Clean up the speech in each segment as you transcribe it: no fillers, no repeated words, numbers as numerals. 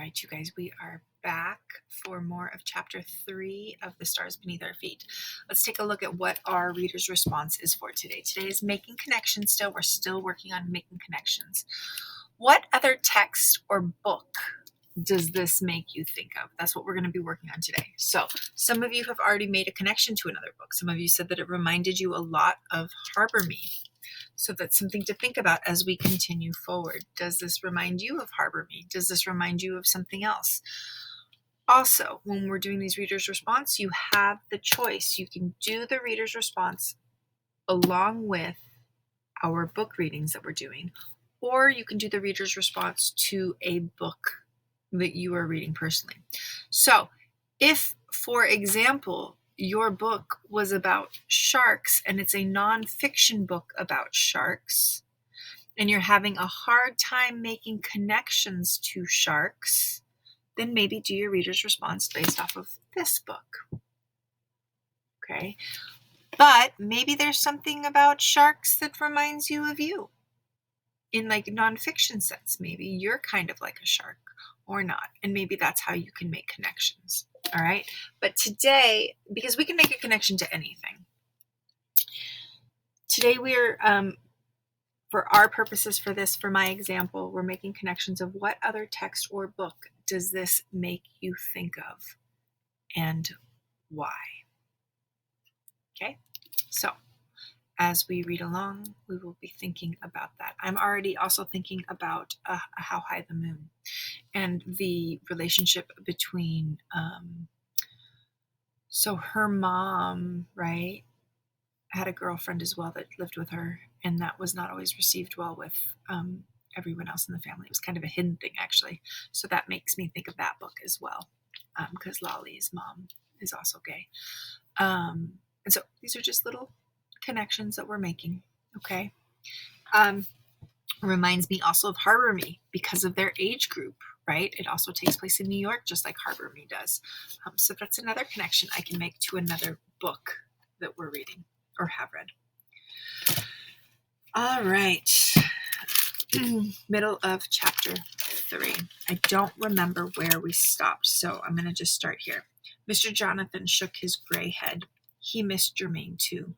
right, you guys, we are back for more of chapter 3 of The Stars Beneath Our Feet. Let's take a look at what our reader's response is for today. Today is making connections still. We're still working on making connections. What other text or book does this make you think of? That's what we're going to be working on today. So some of you have already made a connection to another book. Some of you said that it reminded you a lot of Harbor Me. So that's something to think about as we continue forward. Does this remind you of Harbor Me? Does this remind you of something else? Also, when we're doing these reader's response, you have the choice. You can do the reader's response along with our book readings that we're doing, or you can do the reader's response to a book that you are reading personally. So if, for example, your book was about sharks and it's a nonfiction book about sharks, and you're having a hard time making connections to sharks, then maybe do your reader's response based off of this book. Okay? But maybe there's something about sharks that reminds you of you. In like nonfiction sense, maybe you're kind of like a shark or not. And maybe that's how you can make connections. All right. But today, because we can make a connection to anything, today we're, for our purposes for this, for my example, we're making connections of what other text or book does this make you think of and why? Okay. So as we read along, we will be thinking about that. I'm already also thinking about How High the Moon and the relationship between, so her mom, right, had a girlfriend as well that lived with her, and that was not always received well with everyone else in the family. It was kind of a hidden thing, actually. So that makes me think of that book as well, because Lolly's mom is also gay. And so these are just little connections that we're making. Okay. Reminds me also of Harbor Me because of their age group, right? It also takes place in New York, just like Harbor Me does. So that's another connection I can make to another book that we're reading or have read. All right. Middle of chapter 3. I don't remember where we stopped, so I'm going to just start here. Mr. Jonathan shook his gray head. He missed Germaine too.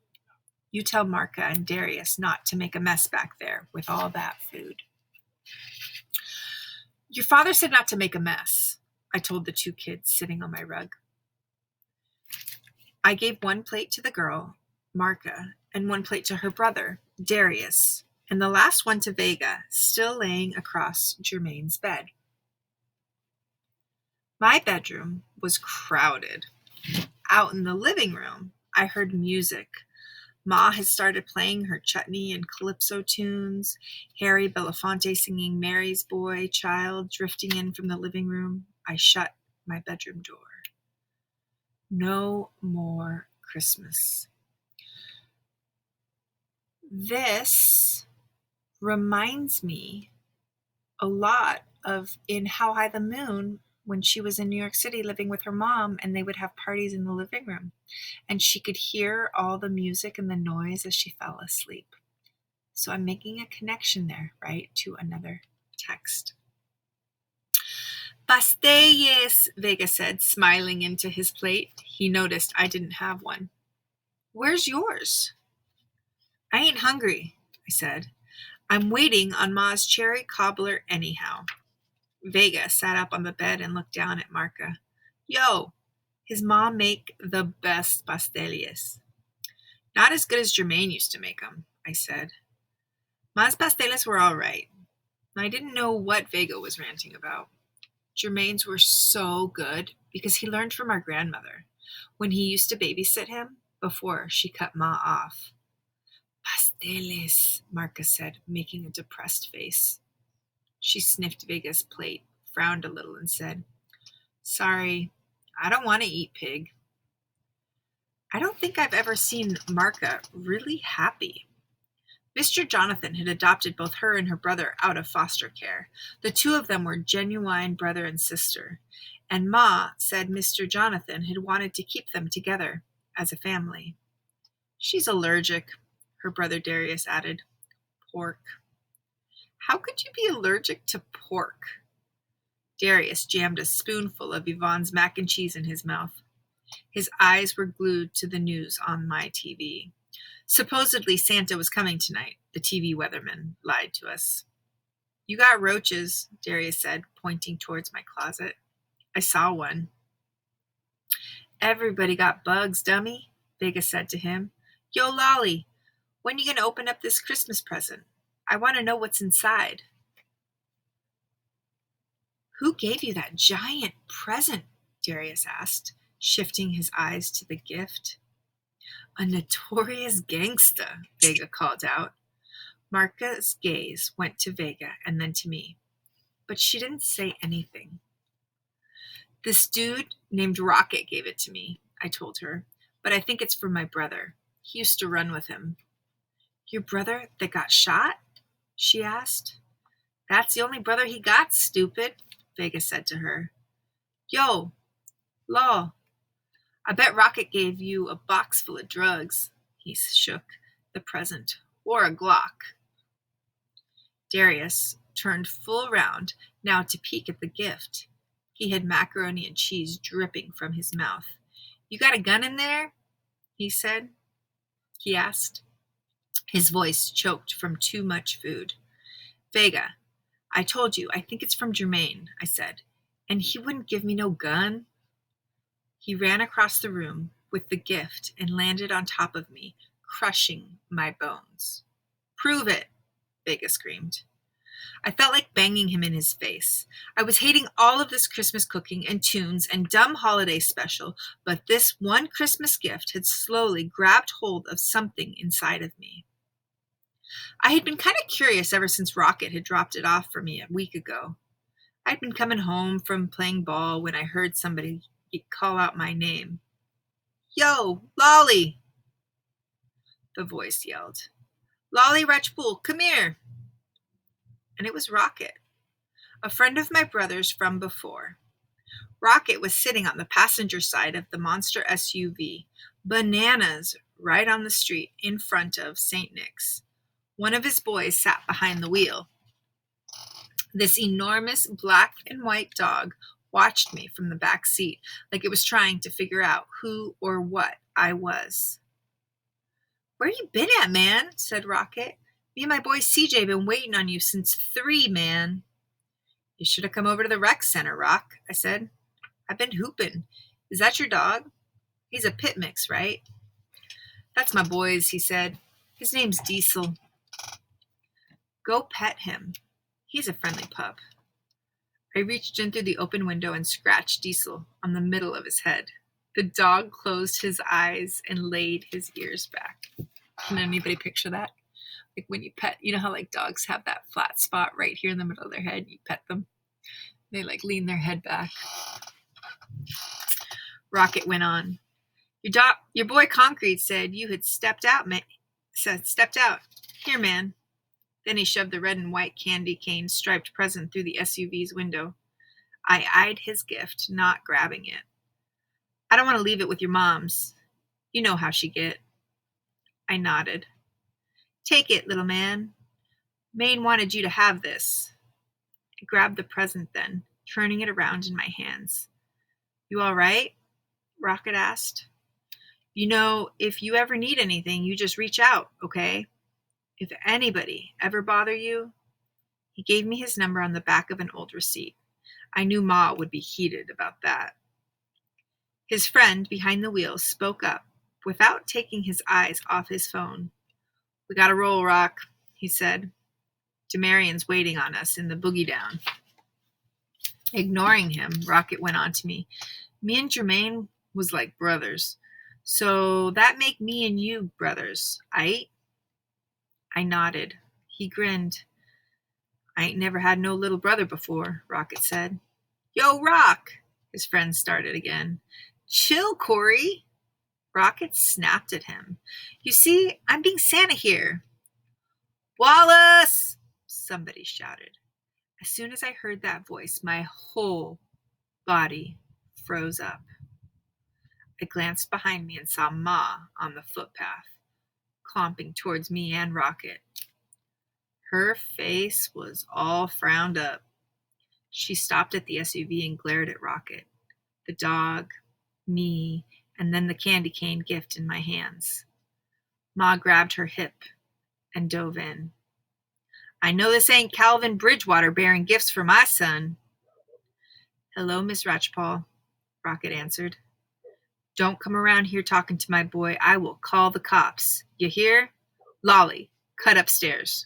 You tell Marca and Darius not to make a mess back there with all that food. Your father said not to make a mess, I told the two kids sitting on my rug. I gave one plate to the girl, Marca, and one plate to her brother, Darius, and the last one to Vega, still laying across Germaine's bed. My bedroom was crowded. Out in the living room, I heard music. Ma had started playing her chutney and calypso tunes, Harry Belafonte singing Mary's Boy Child drifting in from the living room. I shut my bedroom door. No more Christmas. This reminds me a lot of in How High the Moon when she was in New York City living with her mom, and they would have parties in the living room, and she could hear all the music and the noise as she fell asleep. So I'm making a connection there, right, to another text. Pastéis, Vega said, smiling into his plate. He noticed I didn't have one. Where's yours? I ain't hungry, I said. I'm waiting on Ma's cherry cobbler anyhow. Vega sat up on the bed and looked down at Marca. Yo, his mom make the best pasteles. Not as good as Germaine used to make them, I said. Ma's pasteles were all right. I didn't know what Vega was ranting about. Germaine's were so good because he learned from our grandmother when he used to babysit him before she cut Ma off. Pasteles, Marca said, making a depressed face. She sniffed Vega's plate, frowned a little, and said, Sorry, I don't want to eat pig. I don't think I've ever seen Marca really happy. Mr. Jonathan had adopted both her and her brother out of foster care. The two of them were genuine brother and sister, and Ma said Mr. Jonathan had wanted to keep them together as a family. She's allergic, her brother Darius added. Pork. How could you be allergic to pork? Darius jammed a spoonful of Yvonne's mac and cheese in his mouth. His eyes were glued to the news on my TV. Supposedly Santa was coming tonight, the TV weatherman lied to us. You got roaches, Darius said, pointing towards my closet. I saw one. Everybody got bugs, dummy, Vega said to him. Yo, Lolly, when you gonna open up this Christmas present? I want to know what's inside. Who gave you that giant present? Darius asked, shifting his eyes to the gift. A notorious gangsta, Vega called out. Marca's gaze went to Vega and then to me, but she didn't say anything. This dude named Rocket gave it to me, I told her, but I think it's for my brother. He used to run with him. Your brother that got shot? She asked. That's the only brother he got, stupid, Vega said to her. Yo, lol, I bet Rocket gave you a box full of drugs. He shook the present, or a Glock. Darius turned full round now to peek at the gift. He had macaroni and cheese dripping from his mouth. You got a gun in there? He asked. His voice choked from too much food. Vega, I told you, I think it's from Jermaine, I said. And he wouldn't give me no gun? He ran across the room with the gift and landed on top of me, crushing my bones. Prove it, Vega screamed. I felt like banging him in his face. I was hating all of this Christmas cooking and tunes and dumb holiday special, but this one Christmas gift had slowly grabbed hold of something inside of me. I had been kind of curious ever since Rocket had dropped it off for me a week ago. I'd been coming home from playing ball when I heard somebody call out my name. Yo, Lolly! The voice yelled. Lolly Ratchpool, come here! And it was Rocket, a friend of my brother's from before. Rocket was sitting on the passenger side of the monster SUV, bananas, right on the street in front of St. Nick's. One of his boys sat behind the wheel. This enormous black and white dog watched me from the back seat like it was trying to figure out who or what I was. Where you been at, man? Said Rocket. Me and my boy CJ been waiting on you since 3, man. You should have come over to the rec center, Rock, I said. I've been hooping. Is that your dog? He's a pit mix, right? That's my boy's, he said. His name's Diesel. Go pet him. He's a friendly pup. I reached in through the open window and scratched Diesel on the middle of his head. The dog closed his eyes and laid his ears back. Can anybody picture that? Like when you pet, you know how like dogs have that flat spot right here in the middle of their head, you pet them. They like lean their head back. Rocket went on. Your boy Concrete said you had stepped out, man. Stepped out. Here, man. Then he shoved the red and white candy cane striped present through the SUV's window. I eyed his gift, not grabbing it. I don't want to leave it with your mom's. You know how she get. I nodded. Take it, little man. Maine wanted you to have this. I grabbed the present then, turning it around in my hands. You all right? Rocket asked. You know, if you ever need anything, you just reach out, okay? If anybody ever bother you, he gave me his number on the back of an old receipt. I knew Ma would be heated about that. His friend behind the wheel spoke up without taking his eyes off his phone. We gotta roll, Rock, he said. Demarion's waiting on us in the boogie down. Ignoring him, Rocket went on to me. Me and Jermaine was like brothers. So that make me and you brothers, aight? I nodded. He grinned. I ain't never had no little brother before, Rocket said. Yo, Rock, his friend started again. Chill, Corey. Rocket snapped at him. You see, I'm being Santa here. Wallace! Somebody shouted. As soon as I heard that voice, my whole body froze up. I glanced behind me and saw Ma on the footpath, clomping towards me and Rocket. Her face was all frowned up. She stopped at the SUV and glared at Rocket, the dog, me, and then the candy cane gift in my hands. Ma grabbed her hip and dove in. I know this ain't Calvin Bridgewater bearing gifts for my son. Hello, Miss Ratchpaw, Rocket answered. Don't come around here talking to my boy. I will call the cops. You hear? Lolly, cut upstairs.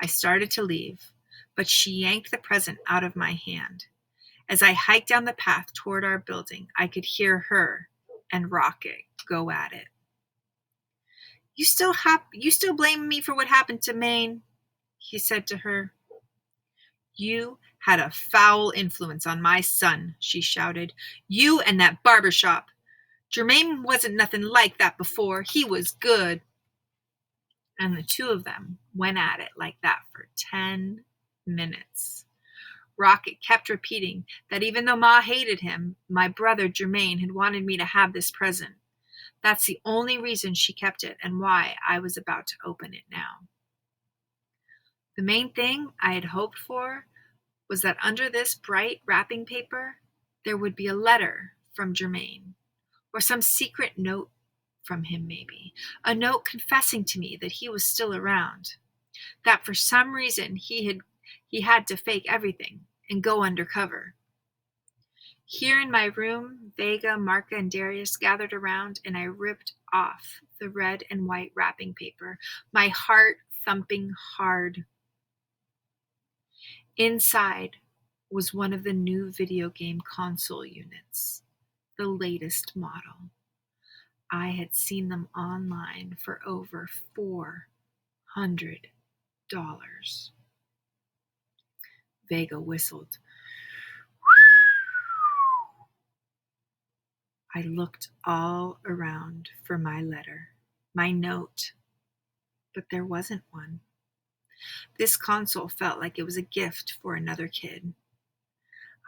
I started to leave, but she yanked the present out of my hand. As I hiked down the path toward our building, I could hear her and Rocket go at it. You still blaming me for what happened to Maine? He said to her. You had a foul influence on my son, she shouted. You and that barber shop. Jermaine wasn't nothing like that before. He was good. And the two of them went at it like that for 10 minutes. Rocket kept repeating that even though Ma hated him, my brother Jermaine had wanted me to have this present. That's the only reason she kept it and why I was about to open it now. The main thing I had hoped for was that under this bright wrapping paper, there would be a letter from Jermaine, or some secret note from him maybe, a note confessing to me that he was still around, that for some reason he had to fake everything and go undercover. Here in my room, Vega, Marca, and Darius gathered around, and I ripped off the red and white wrapping paper, my heart thumping hard. Inside was one of the new video game console units, the latest model. I had seen them online for over $400. Vega whistled. I looked all around for my letter, my note, but there wasn't one. This console felt like it was a gift for another kid.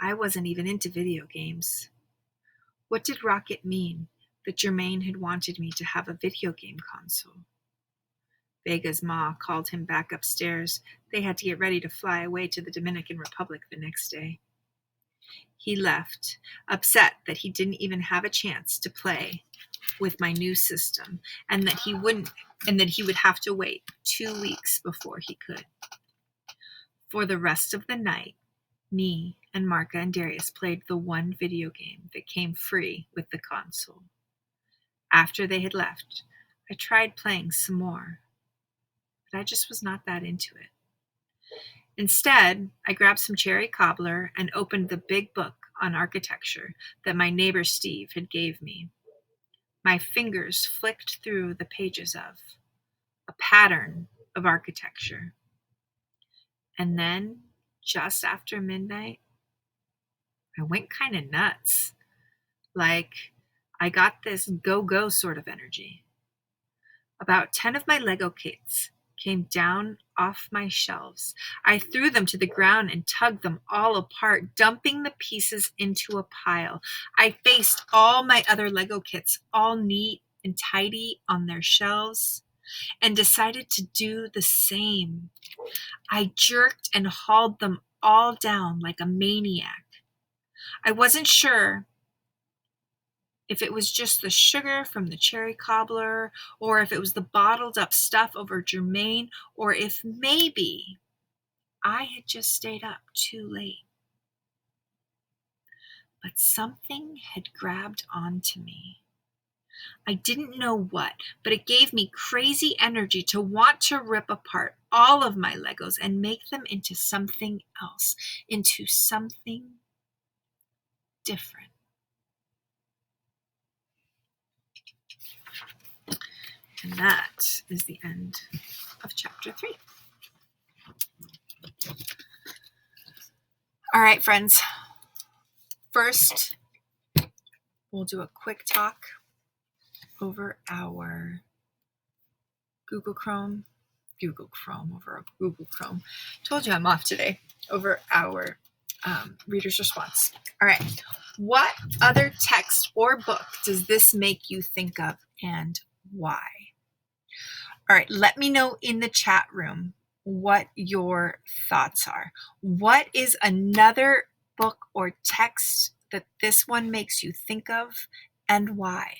I wasn't even into video games. What did Rocket mean that Jermaine had wanted me to have a video game console? Vega's ma called him back upstairs. They had to get ready to fly away to the Dominican Republic the next day. He left, upset that he didn't even have a chance to play with my new system, and that he would have to wait 2 weeks before he could. For the rest of the night, me and Marca and Darius played the one video game that came free with the console. After they had left, I tried playing some more, but I just was not that into it. Instead, I grabbed some cherry cobbler and opened the big book on architecture that my neighbor Steve had gave me. My fingers flicked through the pages of a pattern of architecture. And then, just after midnight, I went kind of nuts. Like, I got this go-go sort of energy. About 10 of my Lego kits came down off my shelves. I threw them to the ground and tugged them all apart, dumping the pieces into a pile. I faced all my other Lego kits, all neat and tidy on their shelves, and decided to do the same. I jerked and hauled them all down like a maniac. I wasn't sure if it was just the sugar from the cherry cobbler, or if it was the bottled up stuff over Jermaine, or if maybe I had just stayed up too late. But something had grabbed onto me. I didn't know what, but it gave me crazy energy to want to rip apart all of my Legos and make them into something else, into something different. And that is the end of chapter 3. All right, friends. First, we'll do a quick talk over our Google Chrome. Told you I'm off today. Over our reader's response. All right. What other text or book does this make you think of, and why? All right, let me know in the chat room what your thoughts are. What is another book or text that this one makes you think of, and why?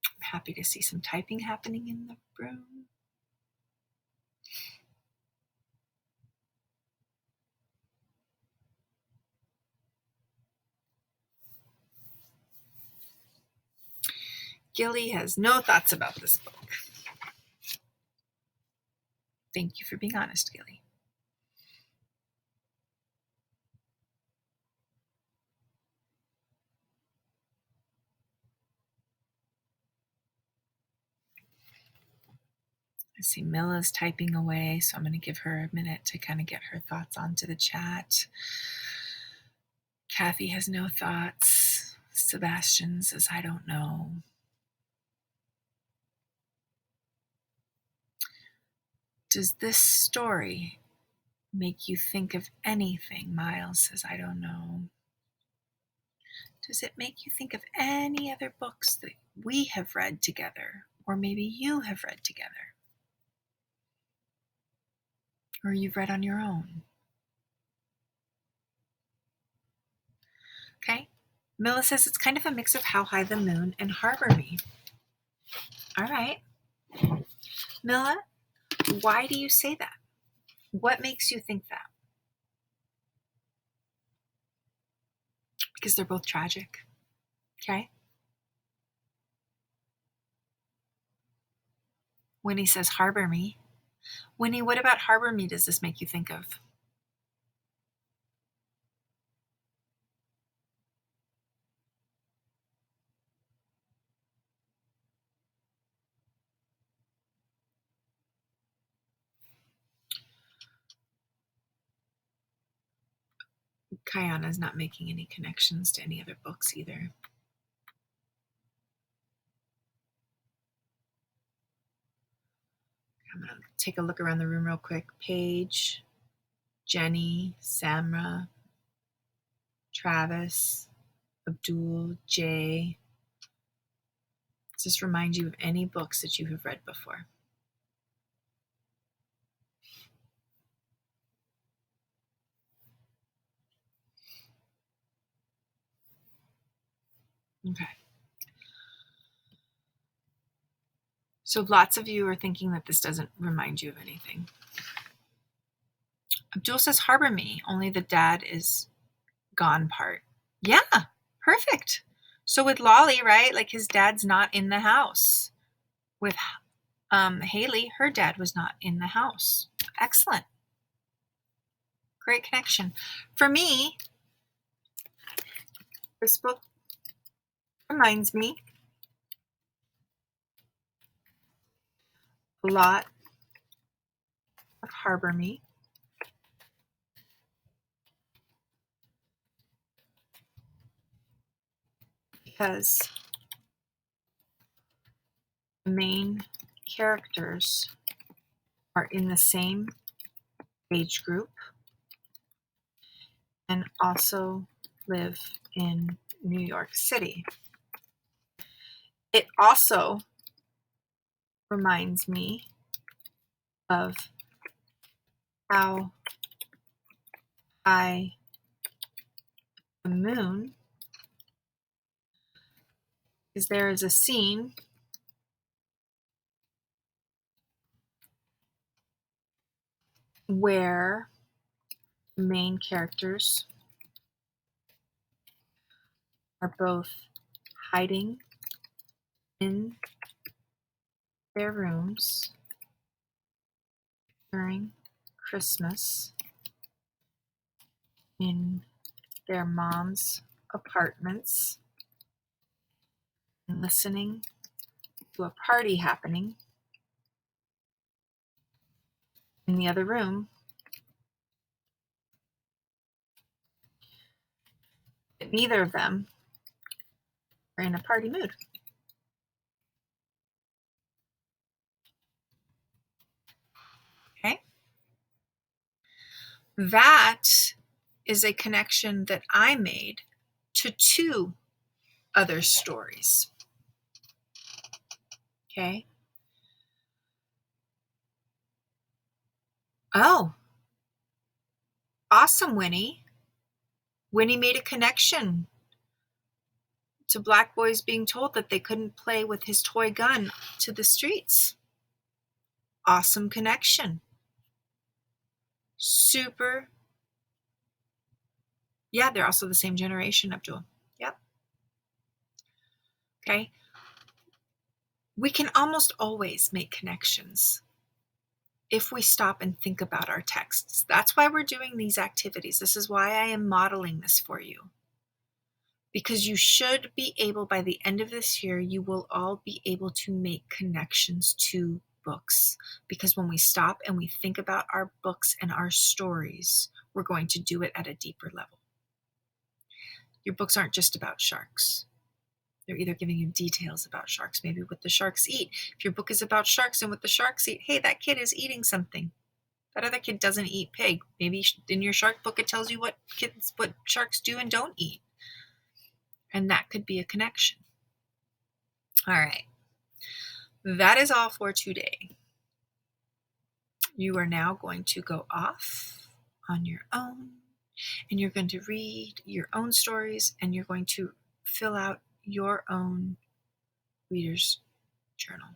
I'm happy to see some typing happening in the room. Gilly has no thoughts about this book. Thank you for being honest, Gilly. I see Milla's typing away, so I'm going to give her a minute to kind of get her thoughts onto the chat. Kathy has no thoughts. Sebastian says, I don't know. Does this story make you think of anything? Miles says, I don't know. Does it make you think of any other books that we have read together, or maybe you have read together, or you've read on your own? Okay. Milla says it's kind of a mix of How High the Moon and Harbor Me. All right. Milla, why do you say that? What makes you think that? Because they're both tragic. Okay. Winnie says Harbor Me. Winnie, what about Harbor Me does this make you think of? Kayana's not making any connections to any other books either. I'm going to take a look around the room real quick. Paige, Jenny, Samra, Travis, Abdul, Jay. Does this remind you of any books that you have read before? Okay. So lots of you are thinking that this doesn't remind you of anything. Abdul says Harbor Me, only the dad is gone part. Yeah, perfect. So with Lolly, right, like his dad's not in the house. With Haley, her dad was not in the house. Excellent. Great connection. For me, this book reminds me a lot of Harbor Me. Because the main characters are in the same age group and also live in New York City. It also reminds me of How High the Moon, because there is a scene where the main characters are both hiding in their rooms during Christmas in their mom's apartments and listening to a party happening in the other room. But neither of them are in a party mood. Okay? That is a connection that I made to two other stories. Okay. Oh, awesome, Winnie. Winnie made a connection to black boys being told that they couldn't play with his toy gun to the streets. Awesome connection. Super. Yeah, they're also the same generation, Abdul. Yep. Okay. We can almost always make connections if we stop and think about our texts. That's why we're doing these activities. This is why I am modeling this for you. Because you should be able, by the end of this year, you will all be able to make connections to books. Because when we stop and we think about our books and our stories, we're going to do it at a deeper level. Your books aren't just about sharks. They're either giving you details about sharks, maybe what the sharks eat. If your book is about sharks and what the sharks eat, hey, that kid is eating something. That other kid doesn't eat pig. Maybe in your shark book it tells you what sharks do and don't eat. And that could be a connection. All right. That is all for today. You are now going to go off on your own, and you're going to read your own stories, and you're going to fill out your own reader's journal.